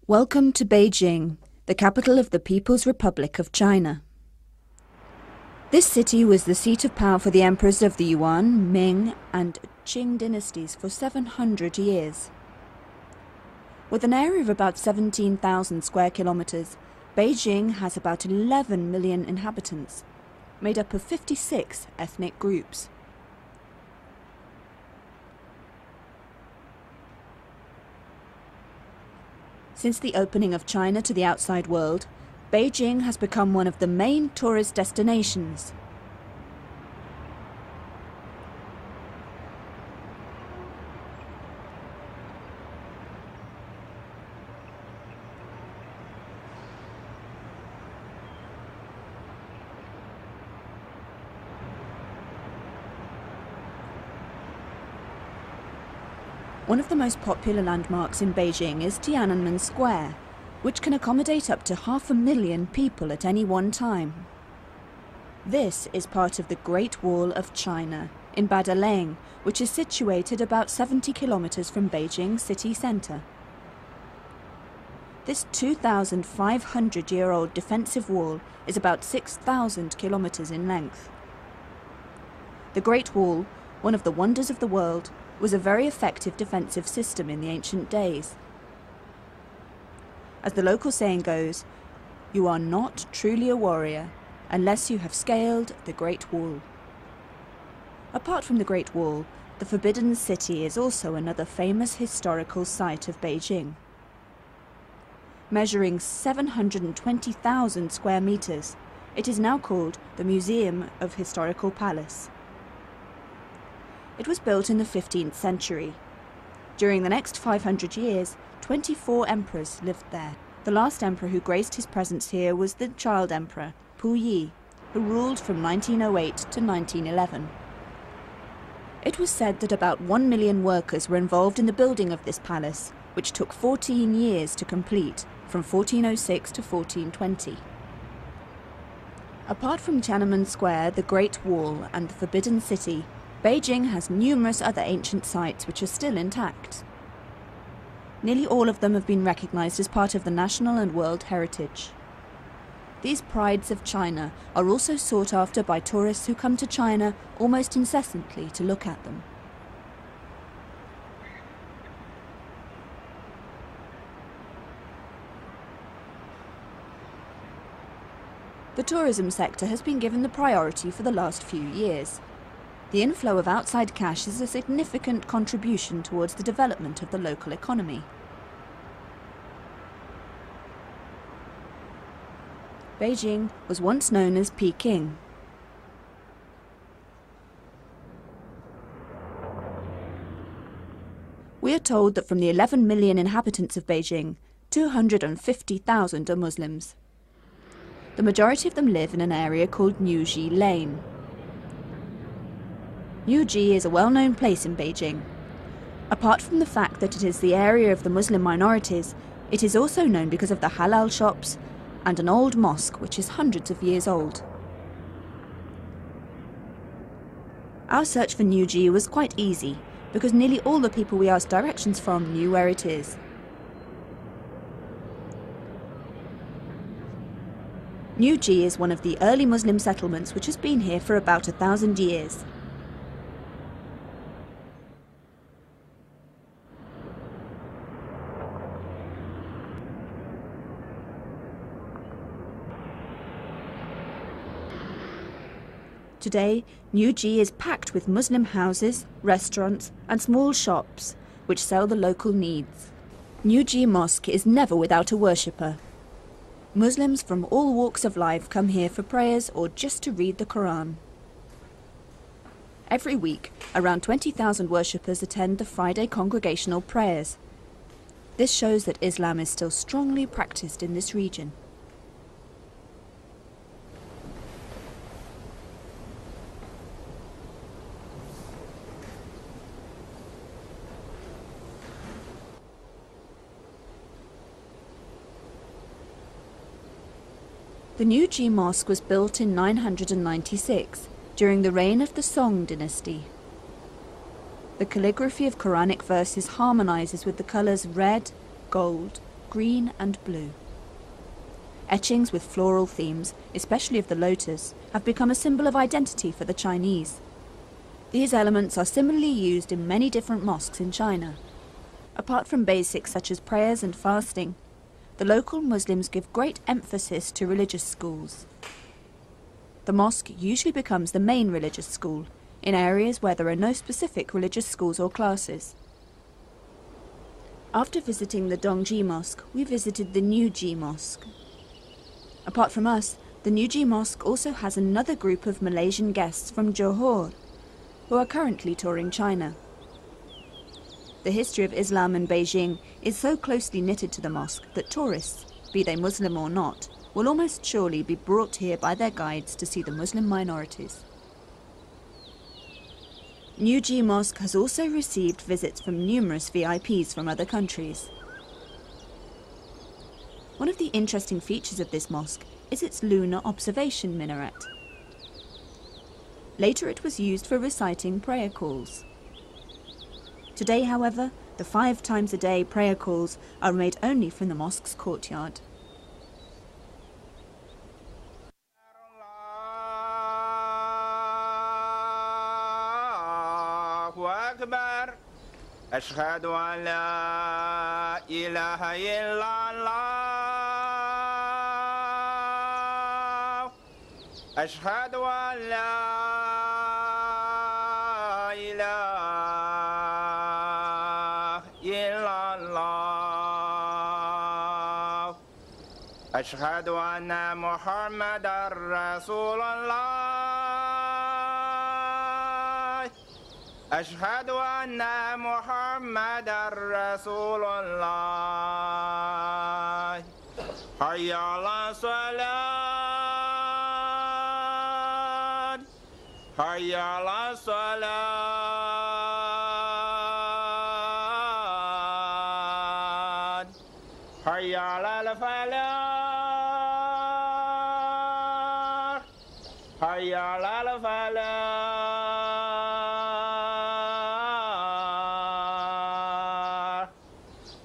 Welcome to Beijing, the capital of the People's Republic of China. This city was the seat of power for the emperors of the Yuan, Ming and Qing dynasties for 700 years. With an area of about 17,000 square kilometers, Beijing has about 11 million inhabitants, made up of 56 ethnic groups. Since the opening of China to the outside world, Beijing has become one of the main tourist destinations. One of the most popular landmarks in Beijing is Tiananmen Square, which can accommodate up to 500,000 people at any one time. This is part of the Great Wall of China in Badaling, which is situated about 70 kilometers from Beijing city center. This 2,500-year-old defensive wall is about 6,000 kilometers in length. The Great Wall, one of the wonders of the world, was a very effective defensive system in the ancient days. As the local saying goes, you are not truly a warrior unless you have scaled the Great Wall. Apart from the Great Wall, the Forbidden City is also another famous historical site of Beijing. Measuring 720,000 square meters, it is now called the Museum of Historical Palace. It was built in the 15th century. During the next 500 years, 24 emperors lived there. The last emperor who graced his presence here was the child emperor, Puyi, who ruled from 1908 to 1911. It was said that about 1 million workers were involved in the building of this palace, which took 14 years to complete, from 1406 to 1420. Apart from Tiananmen Square, the Great Wall and the Forbidden City, Beijing has numerous other ancient sites which are still intact. Nearly all of them have been recognized as part of the national and world heritage. These prides of China are also sought after by tourists who come to China almost incessantly to look at them. The tourism sector has been given the priority for the last few years. The inflow of outside cash is a significant contribution towards the development of the local economy. Beijing was once known as Peking. We are told that from the 11 million inhabitants of Beijing, 250,000 are Muslims. The majority of them live in an area called Niuji Lane. Niuji is a well-known place in Beijing. Apart from the fact that it is the area of the Muslim minorities, it is also known because of the halal shops and an old mosque which is hundreds of years old. Our search for Niuji was quite easy because nearly all the people we asked directions from knew where it is. Niuji is one of the early Muslim settlements which has been here for about 1,000 years. Today, Niuji is packed with Muslim houses, restaurants and small shops which sell the local needs. Niuji Mosque is never without a worshipper. Muslims from all walks of life come here for prayers or just to read the Quran. Every week, around 20,000 worshippers attend the Friday congregational prayers. This shows that Islam is still strongly practiced in this region. The Niuji Mosque was built in 996, during the reign of the Song dynasty. The calligraphy of Quranic verses harmonizes with the colors red, gold, green and blue. Etchings with floral themes, especially of the lotus, have become a symbol of identity for the Chinese. These elements are similarly used in many different mosques in China. Apart from basics such as prayers and fasting, the local Muslims give great emphasis to religious schools. The mosque usually becomes the main religious school in areas where there are no specific religious schools or classes. After visiting the Dongji Mosque, we visited the Niuji Mosque. Apart from us, the Niuji Mosque also has another group of Malaysian guests from Johor, who are currently touring China. The history of Islam in Beijing is so closely knitted to the mosque that tourists, be they Muslim or not, will almost surely be brought here by their guides to see the Muslim minorities. Niuji Mosque has also received visits from numerous VIPs from other countries. One of the interesting features of this mosque is its lunar observation minaret. Later it was used for reciting prayer calls. Today, however, the 5 times a day prayer calls are made only from the mosque's courtyard. أشهد أن لا إله إلا الله أشهد أن لا إله إلا الله أشهد أن محمدا رسول الله أشهد أن محمدا رسول الله حي على الصلاة حي على الصلاة حي على الفلاح حي على الفلاح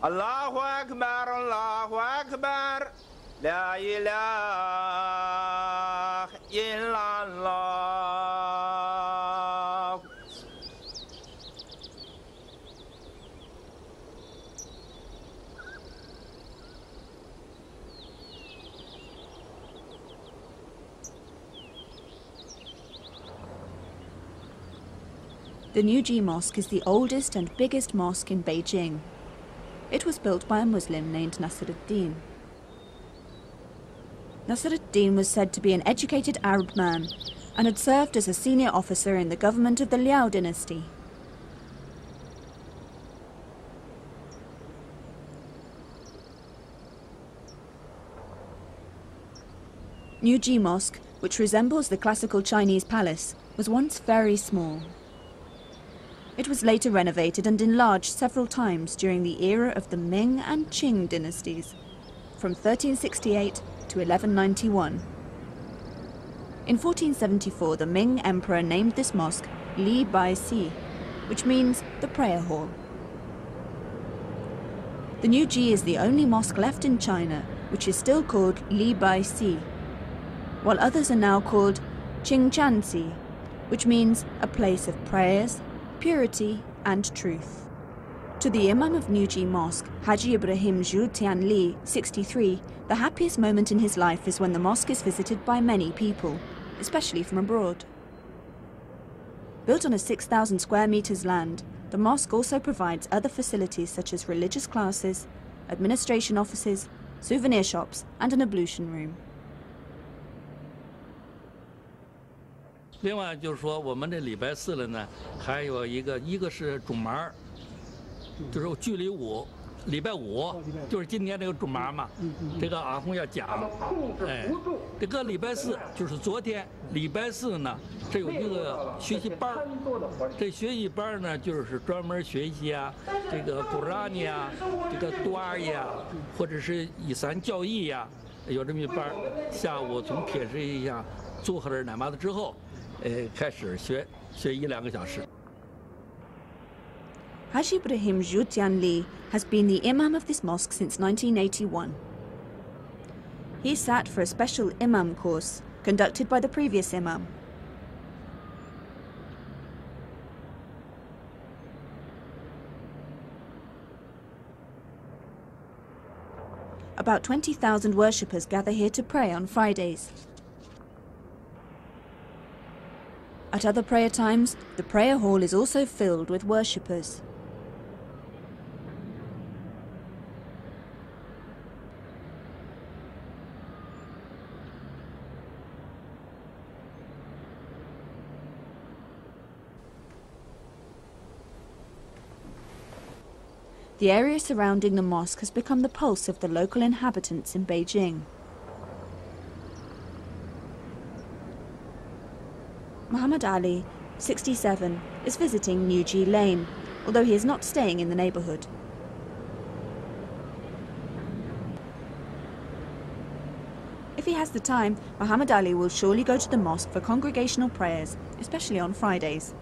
الله أكبر الله أكبر لا إله إلا الله. The Niuji Mosque is the oldest and biggest mosque in Beijing. It was built by a Muslim named Nasruddin. Nasruddin was said to be an educated Arab man and had served as a senior officer in the government of the Liao dynasty. Niuji Mosque, which resembles the classical Chinese palace, was once very small. It was later renovated and enlarged several times during the era of the Ming and Qing dynasties, from 1368 to 1191. In 1474, the Ming Emperor named this mosque Li Bai Si, which means the prayer hall. The Niuji is the only mosque left in China which is still called Li Bai Si, while others are now called Qingchan Si, which means a place of prayers, purity and truth. To the Imam of Niuji Mosque, Haji Ibrahim Zhu Tianli, 63, the happiest moment in his life is when the mosque is visited by many people, especially from abroad. Built on a 6,000 square meters land, the mosque also provides other facilities such as religious classes, administration offices, souvenir shops and an ablution room. 另外就是说，我们这礼拜四了呢，还有一个是主麻，就是距离礼拜五就是今天这个主麻嘛，这个阿訇要讲，哎，这个礼拜四就是昨天礼拜四呢，这有一个学习班儿，这学习班呢就是专门学习啊，这个古拉尼啊，这个杜阿呀，或者是伊斯兰教义呀，有这么一班儿。下午从铁石一下做好了奶麻子之后。 开始学1-2个小时。Haji Ibrahim Zhoutianli has been the imam of this mosque since 1981. He sat for a special imam course conducted by the previous imam. About 20,000 worshippers gather here to pray on Fridays. At other prayer times, the prayer hall is also filled with worshippers. The area surrounding the mosque has become the pulse of the local inhabitants in Beijing. Muhammad Ali, 67, is visiting Niuji Lane, although he is not staying in the neighborhood. If he has the time, Muhammad Ali will surely go to the mosque for congregational prayers, especially on Fridays.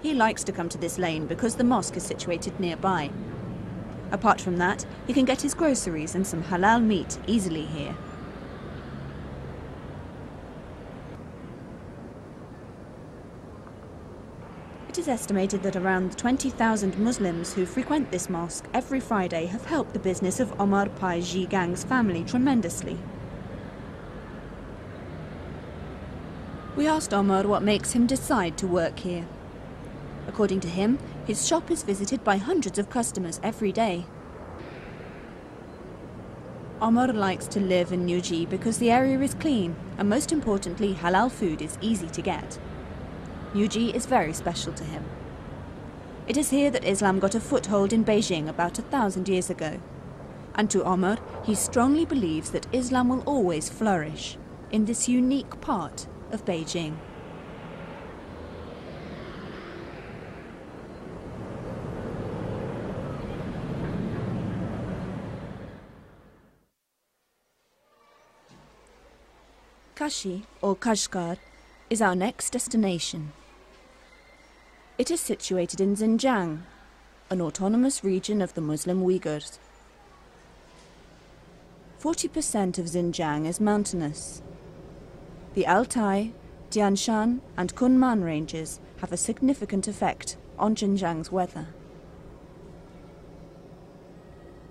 He likes to come to this lane because the mosque is situated nearby. Apart from that, he can get his groceries and some halal meat easily here. It is estimated that around 20,000 Muslims who frequent this mosque every Friday have helped the business of Omar Pai Zhigang's family tremendously. We asked Omar what makes him decide to work here. According to him, his shop is visited by hundreds of customers every day. Omar likes to live in Niuji because the area is clean and, most importantly, halal food is easy to get. Niuji is very special to him. It is here that Islam got a foothold in Beijing about 1,000 years ago. And to Omar, he strongly believes that Islam will always flourish in this unique part of Beijing. Kashi, or Kashgar, is our next destination. It is situated in Xinjiang, an autonomous region of the Muslim Uyghurs. 40% of Xinjiang is mountainous. The Altai, Tian Shan and Kunman ranges have a significant effect on Xinjiang's weather.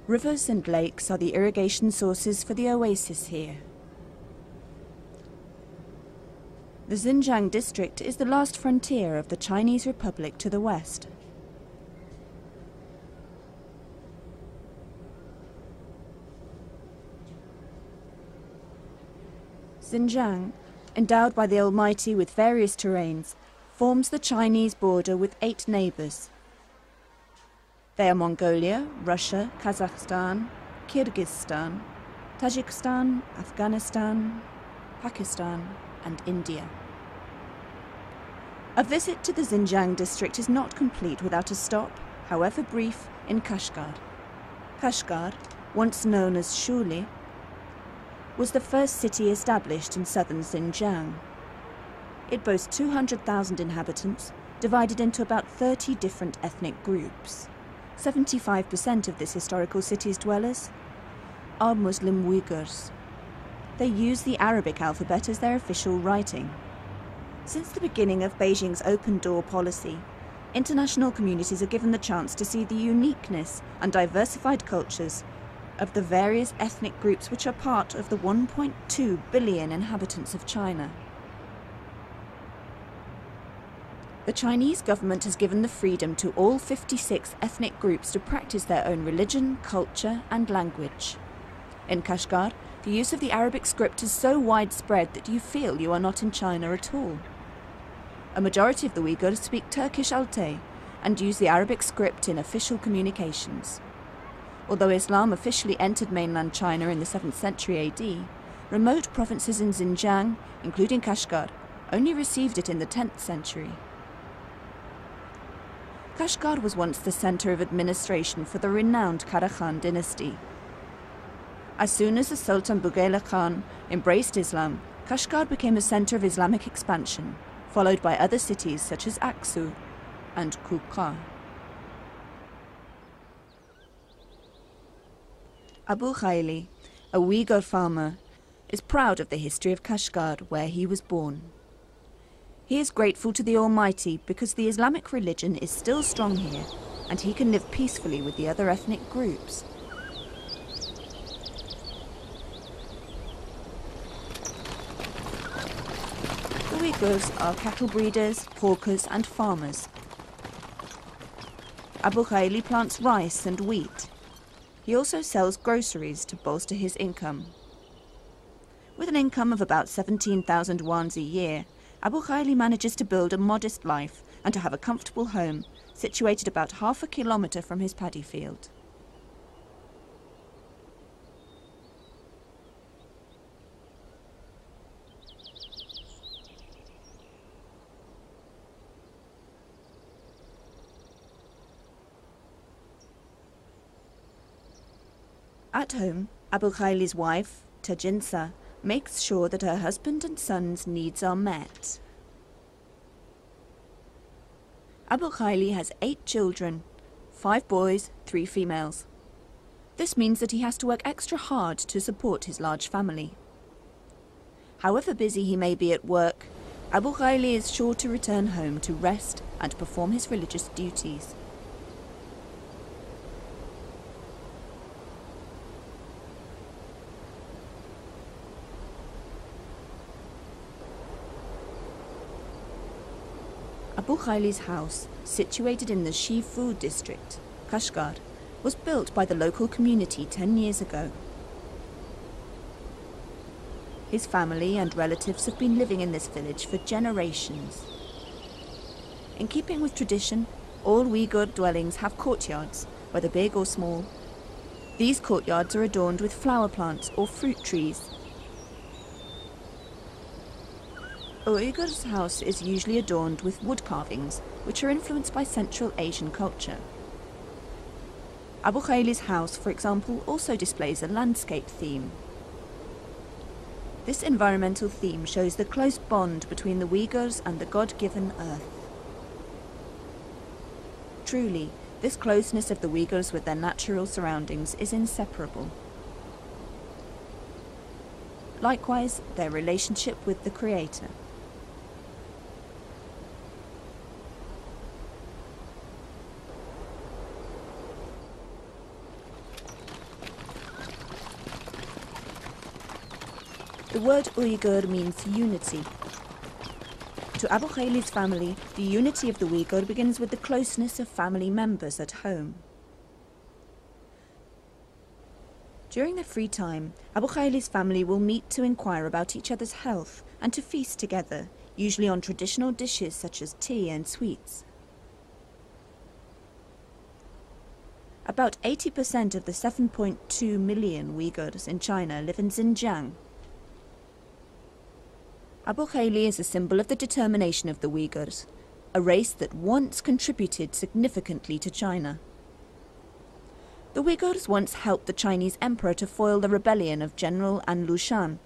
Rivers and lakes are the irrigation sources for the oasis here. The Xinjiang district is the last frontier of the Chinese Republic to the west. Xinjiang, endowed by the Almighty with various terrains, forms the Chinese border with 8 neighbors. They are Mongolia, Russia, Kazakhstan, Kyrgyzstan, Tajikistan, Afghanistan, Pakistan, and India. A visit to the Xinjiang district is not complete without a stop, however brief, in Kashgar. Kashgar, once known as Shuli, was the first city established in southern Xinjiang. It boasts 200,000 inhabitants, divided into about 30 different ethnic groups. 75% of this historical city's dwellers are Muslim Uyghurs. They use the Arabic alphabet as their official writing. Since the beginning of Beijing's open door policy, international communities are given the chance to see the uniqueness and diversified cultures of the various ethnic groups which are part of the 1.2 billion inhabitants of China. The Chinese government has given the freedom to all 56 ethnic groups to practice their own religion, culture, and language. In Kashgar, the use of the Arabic script is so widespread that you feel you are not in China at all. A majority of the Uyghurs speak Turkish Altai and use the Arabic script in official communications. Although Islam officially entered mainland China in the 7th century AD, remote provinces in Xinjiang, including Kashgar, only received it in the 10th century. Kashgar was once the center of administration for the renowned Karahan dynasty. As soon as the Sultan Bughaila Khan embraced Islam, Kashgar became a center of Islamic expansion, followed by other cities such as Aksu and Kukra. Abu Khaili, a Uyghur farmer, is proud of the history of Kashgar, where he was born. He is grateful to the Almighty because the Islamic religion is still strong here, and he can live peacefully with the other ethnic groups. The Uyghurs are cattle breeders, hawkers and farmers. Abu Khaili plants rice and wheat. He also sells groceries to bolster his income. With an income of about 17,000 wons a year, Abu Khaili manages to build a modest life and to have a comfortable home, situated about half a kilometre from his paddy field. At home, Abu Khaili's wife, Tajinsa, makes sure that her husband and son's needs are met. Abu Khaili has 8 children, 5 boys, 3 females. This means that he has to work extra hard to support his large family. However busy he may be at work, Abu Khaili is sure to return home to rest and perform his religious duties. Abu Khaili's house, situated in the Shifu district, Kashgar, was built by the local community 10 years ago. His family and relatives have been living in this village for generations. In keeping with tradition, all Uyghur dwellings have courtyards, whether big or small. These courtyards are adorned with flower plants or fruit trees. A Uyghur's house is usually adorned with wood carvings, which are influenced by Central Asian culture. Abu Khaili's house, for example, also displays a landscape theme. This environmental theme shows the close bond between the Uyghurs and the God-given earth. Truly, this closeness of the Uyghurs with their natural surroundings is inseparable. Likewise, their relationship with the Creator. The word Uyghur means unity. To Abu Khaili's family, the unity of the Uyghur begins with the closeness of family members at home. During their free time, Abu Khaili's family will meet to inquire about each other's health and to feast together, usually on traditional dishes such as tea and sweets. About 80% of the 7.2 million Uyghurs in China live in Xinjiang. Abu Khaili is a symbol of the determination of the Uyghurs, a race that once contributed significantly to China. The Uyghurs once helped the Chinese emperor to foil the rebellion of General An Lushan,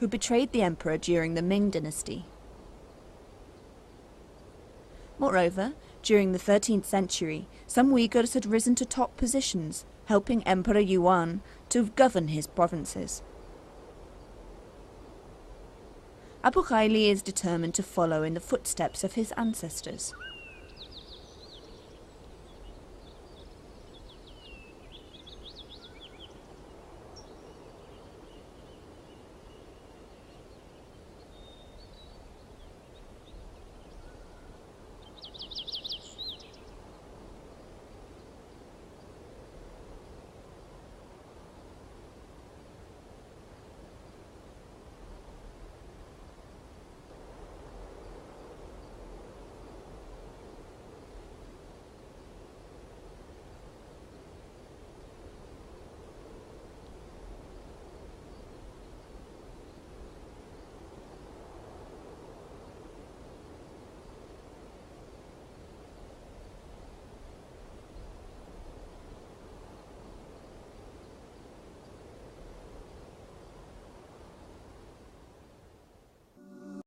who betrayed the emperor during the Ming dynasty. Moreover, during the 13th century, some Uyghurs had risen to top positions, helping Emperor Yuan to govern his provinces. Abu Khaili is determined to follow in the footsteps of his ancestors.